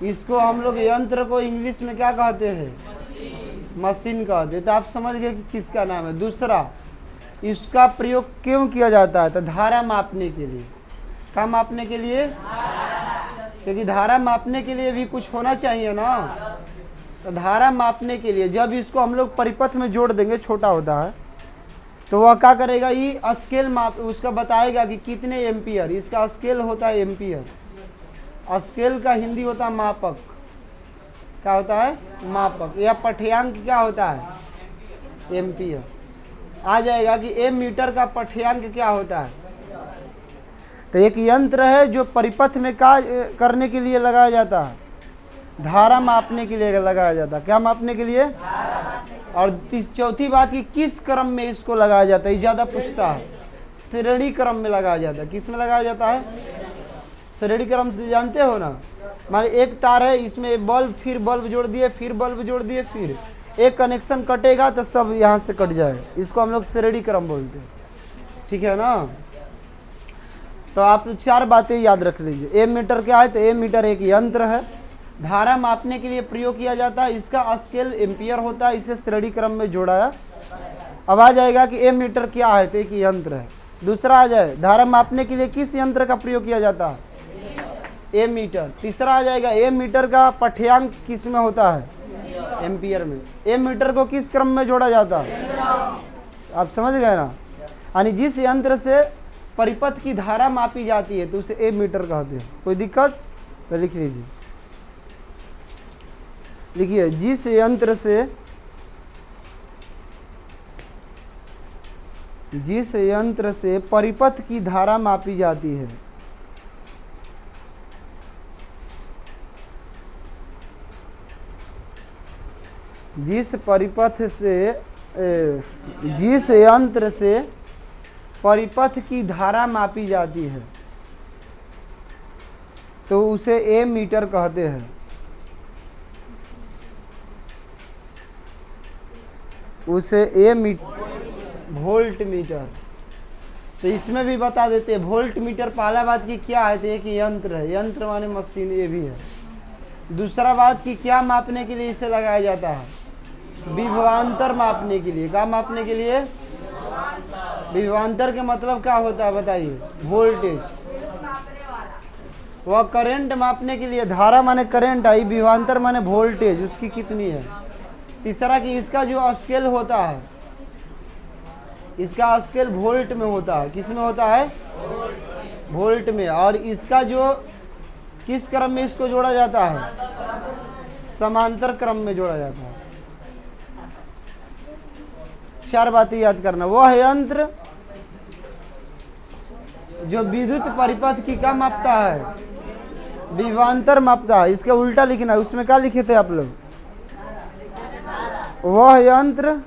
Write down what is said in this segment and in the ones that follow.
इसको हम लोग यंत्र को इंग्लिश में क्या कहते हैं? मशीन कहते हैं। तो आप समझ गए कि किसका नाम है। दूसरा, इसका प्रयोग क्यों किया जाता है? तो धारा मापने के लिए। क्या मापने के लिए? क्योंकि धारा मापने के लिए भी कुछ होना चाहिए ना। तो धारा मापने के लिए जब इसको हम लोग परिपथ में जोड़ देंगे, छोटा होता है, तो वह क्या करेगा? ये स्केल माप उसका बताएगा कि कितने एम्पियर। इसका स्केल होता है एम्पियर। स्केल का हिंदी होता है मापक। क्या होता है? मापक। या पठ्यांक क्या होता है? एम्पियर। आ जाएगा कि एम मीटर का पठ्यांक क्या होता है? तो एक यंत्र है जो परिपथ में कार्य करने के लिए लगाया जाता है, धारा मापने के लिए लगाया जाता है। क्या मापने के लिए? और चौथी बात कि किस क्रम में इसको लगाया जाता है, ज्यादा पूछता है। श्रेणी क्रम में लगाया जाता है। किस में लगाया जाता है? श्रेणी क्रम जानते हो ना। मान एक तार है, इसमें बल्ब, फिर बल्ब जोड़ दिए, फिर बल्ब जोड़ दिए, फिर एक कनेक्शन कटेगा तो सब यहाँ से कट जाएगा। इसको हम लोग श्रेणी क्रम बोलते हैं। ठीक है ना। तो आप 4 बातें याद रख लीजिए। एम मीटर क्या है? तो एम मीटर एक यंत्र है, धारा मापने के लिए प्रयोग किया जाता है। इसका स्केल एम्पियर होता है। इसे श्रेणी क्रम में जोड़ाया। अब आ जाएगा कि एम मीटर क्या है? तो एक यंत्र है। दूसरा आ जाए, धारा मापने के लिए किस यंत्र का प्रयोग किया जाता है? Ammeter. तीसरा आ जाएगा, एम मीटर का पठ्यांक किस में होता है? एम्पियर में। एम मीटर को किस क्रम में जोड़ा जाता है? आप समझ गए ना। यानी जिस यंत्र से परिपथ की धारा मापी जाती है तो उसे एम मीटर कहते हैं। कोई दिक्कत? तो लिख लीजिए। लिखिए, जिस यंत्र से परिपथ की धारा मापी जाती है, जिस यंत्र से परिपथ की धारा मापी जाती है तो उसे एम मीटर कहते हैं। उसे वोल्ट मीटर। तो इसमें भी बता देते हैं वोल्ट मीटर। पहला बात की क्या है? तो एक यंत्र है। यंत्र माने मशीन, ये भी है। दूसरा बात की क्या मापने के लिए इसे लगाया जाता है? विभवांतर मापने के लिए। क्या मापने के लिए? विभवांतर के मतलब क्या होता है बताइए? वोल्टेज। वह करंट मापने के लिए। धारा माने करंट आई, विभवांतर माने वोल्टेज, उसकी कितनी है। तीसरा कि इसका जो स्केल होता है, इसका स्केल वोल्ट में होता है। किस में होता है? वोल्ट में। और इसका जो किस क्रम में इसको जोड़ा जाता है? समांतर क्रम में जोड़ा जाता है। 4 बातें याद करना। वह यंत्र जो विद्युत परिपथ की क्या मापता है? विभवांतर मापता है। इसका उल्टा लिखना है। उसमें क्या लिखे थे आप लोग? वह यंत्र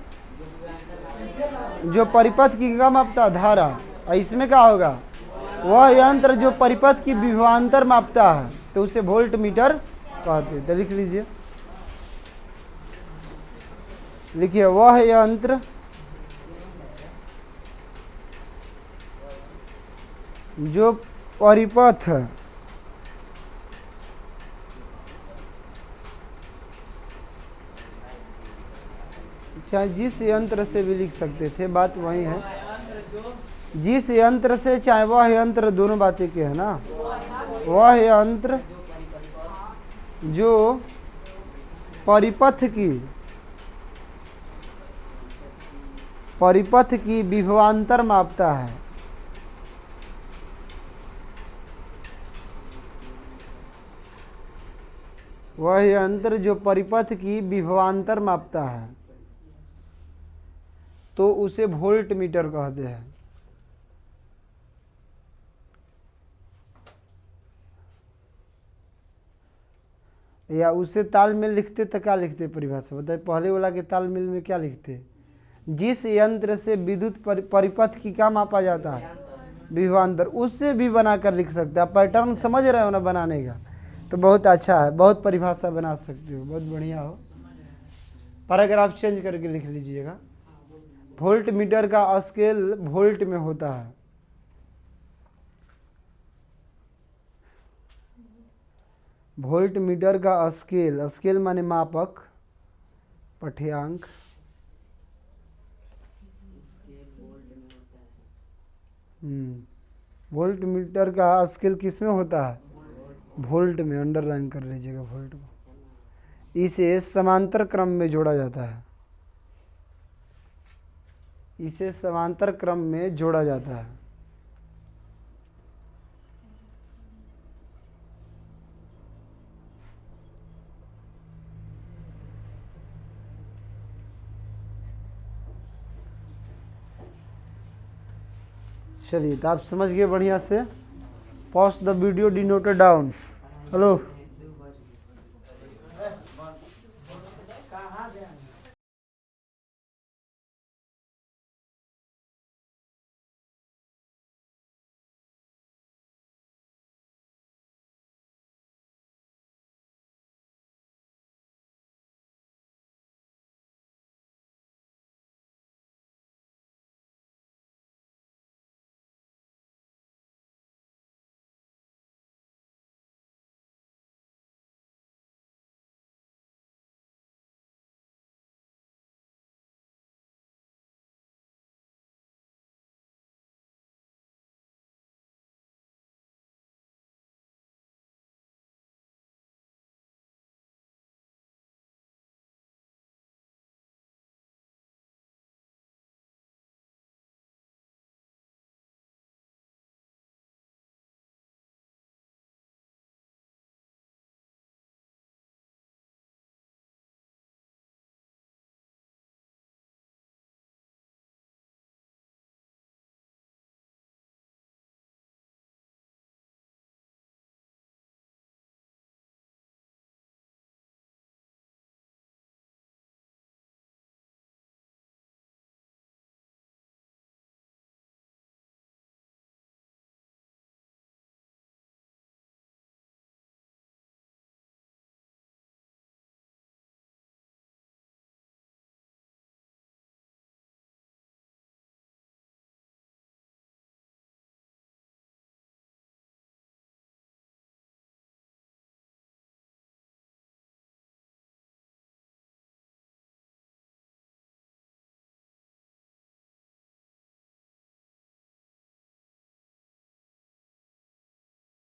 जो परिपथ की क्या मापता है? धारा। और इसमें क्या होगा? वह यंत्र जो परिपथ की विभवांतर मापता है तो उसे वोल्ट मीटर कहते हैं। तो लिख लीजिए। लिखिए, वह यंत्र जो परिपथ चाहे जिस यंत्र से भी लिख सकते थे, बात वही है। जिस यंत्र से, चाहे वह यंत्र, दोनों बातें के है ना। वह यंत्र जो परिपथ की विभवांतर मापता है, वह यंत्र जो परिपथ की विभवांतर मापता है तो उसे वोल्ट मीटर कहते हैं। या उसे तालमेल लिखते तो क्या लिखते? परिभाषा बताए। पहले वाला के तालमेल में क्या लिखते? जिस यंत्र से विद्युत परिपथ की क्या मापा जाता है? विभवांतर। उससे भी बनाकर लिख सकते हैं। पैटर्न समझ रहे हो ना बनाने का? तो बहुत अच्छा है, बहुत परिभाषा बना सकते हो, बहुत बढ़िया हो। पैराग्राफ चेंज करके लिख लीजिएगा। वोल्ट मीटर का स्केल वोल्ट में होता है। वोल्ट मीटर का स्केल, स्केल माने मापक, पाठ्यांक। वोल्ट मीटर का स्केल किस में होता है? वोल्ट में, अंडरलाइन कर लीजिएगा वोल्ट को। इसे समांतर क्रम में जोड़ा जाता है, इसे समांतर क्रम में जोड़ा जाता है। चलिए, तो आप समझ गए बढ़िया से। Pause the video, denoted down. Hello.